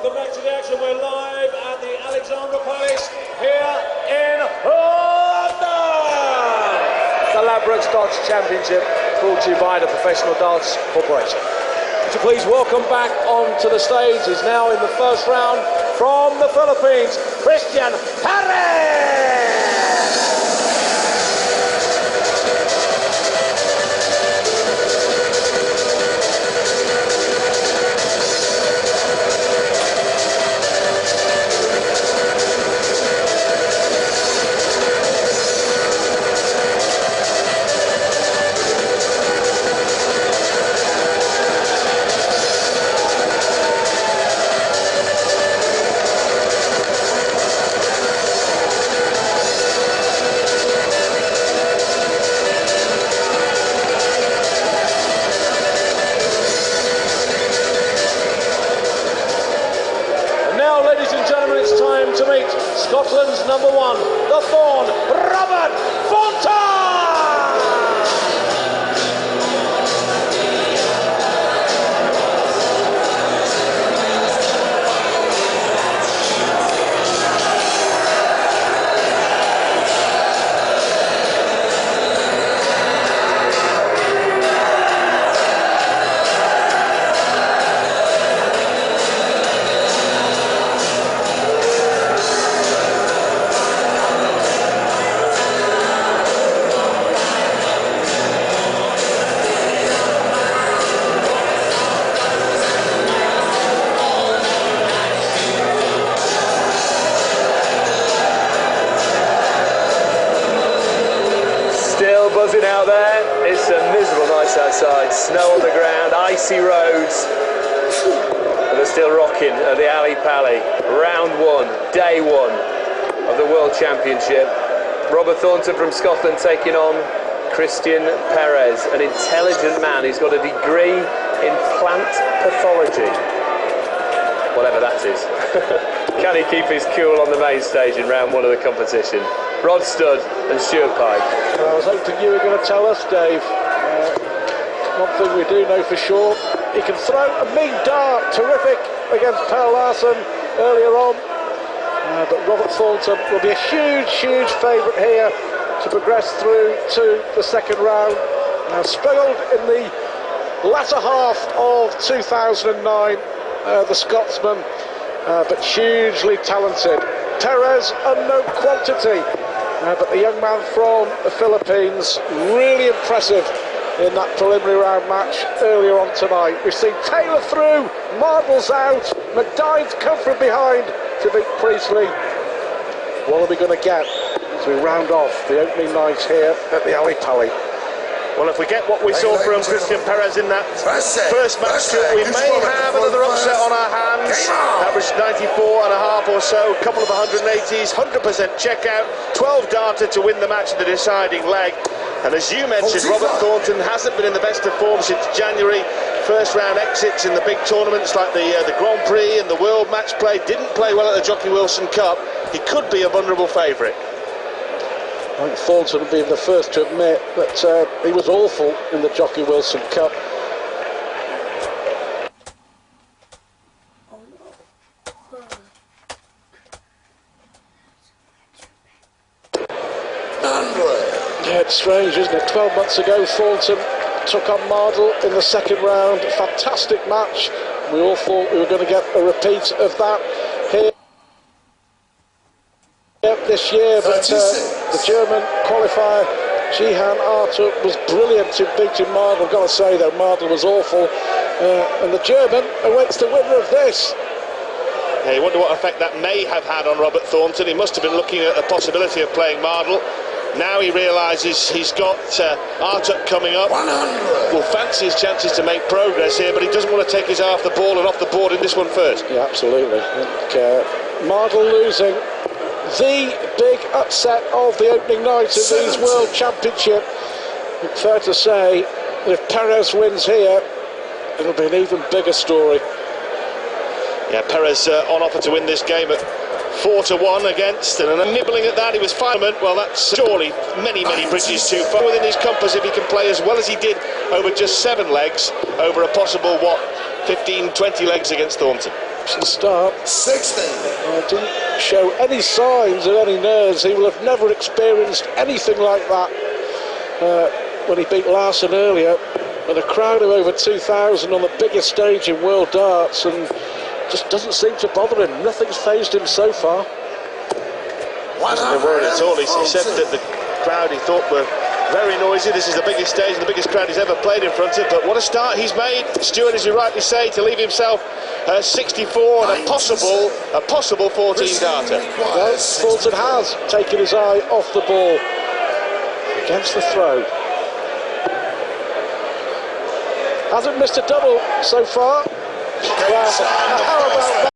Welcome back to the action. We're live at the Alexandra Palace here in Thornton. The Ladbrokes Darts Championship brought to you by the Professional Darts Corporation. Would you please welcome back onto the stage, is now in the first round from the Philippines, Perez. To meet Scotland's #1, the Thorn, Thornton! Still buzzing out there. It's a miserable night outside. Snow on the ground, icy roads. But they're still rocking at the Ali Pally. Round 1, day 1 of the World Championship. Robert Thornton from Scotland taking on Christian Perez, an intelligent man. He's got a degree in plant pathology. Whatever that is. Can he keep his cool on the main stage in round 1 of the competition? Rod Studd and Stuart Pike. Well, I was hoping you were going to tell us, Dave. One thing we do know for sure, he can throw a mean dart, terrific against Per Larsen earlier on. But Robert Thornton will be a huge favourite here to progress through to the second round. Struggled in the latter half of 2009, the Scotsman, but hugely talented. Perez, unknown quantity, but the young man from the Philippines, really impressive in that preliminary round match earlier on tonight. We've seen Taylor through, Marbles out, McDive's come from behind to beat Priestley. What are we going to get as we round off the opening night here at the Ali Pally? Well, if we get what we saw from Christian Perez in that first match, we may have another upset on our hands. Averaged 94.5 or so, a couple of 180s, 100% checkout, 12 darter to win the match in the deciding leg. And as you mentioned, Robert Thornton hasn't been in the best of form since January. First round exits in the big tournaments like the Grand Prix and the World Match Play. Didn't play well at the Jockey Wilson Cup. He could be a vulnerable favourite. I think Thornton would be the first to admit that he was awful in the Jockey Wilson Cup. Yeah, it's strange, isn't it? 12 months ago, Thornton took on Mardle in the second round. Fantastic match. We all thought we were going to get a repeat of that here this year, but the German qualifier Jihan Artur was brilliant in beating Mardle. I've got to say though, Mardle was awful, and the German awaits the winner of this. Yeah, you wonder what effect that may have had on Robert Thornton. He must have been looking at the possibility of playing Mardle. Now he realises he's got Artur coming up. 100. Will fancy his chances to make progress here, but he doesn't want to take his eye off the ball and off the board in this one first. Yeah, absolutely. Mardle losing. The big upset of the opening night of these World Championship. Fair to say, if Perez wins here, it'll be an even bigger story. Yeah, Perez on offer to win this game at 4-1 against, and nibbling at that, he was fine. Well, that's surely many bridges too far within his compass if he can play as well as he did over just 7 legs, over a possible, 15-20 legs against Thornton. magnificent start. Didn't show any signs of any nerves. He will have never experienced anything like that when he beat Larson earlier, with a crowd of over 2,000 on the biggest stage in world darts, and just doesn't seem to bother him. Nothing's fazed him so far. Hasn't been worried at all. He said that the crowd he thought were very noisy. This is the biggest stage and the biggest crowd he's ever played in front of, but what a start he's made, Stuart, as you rightly say, to leave himself 64 and a possible 14 darter. Well, Thornton has taken his eye off the ball against the throw. Hasn't missed a double so far. Well, how about that?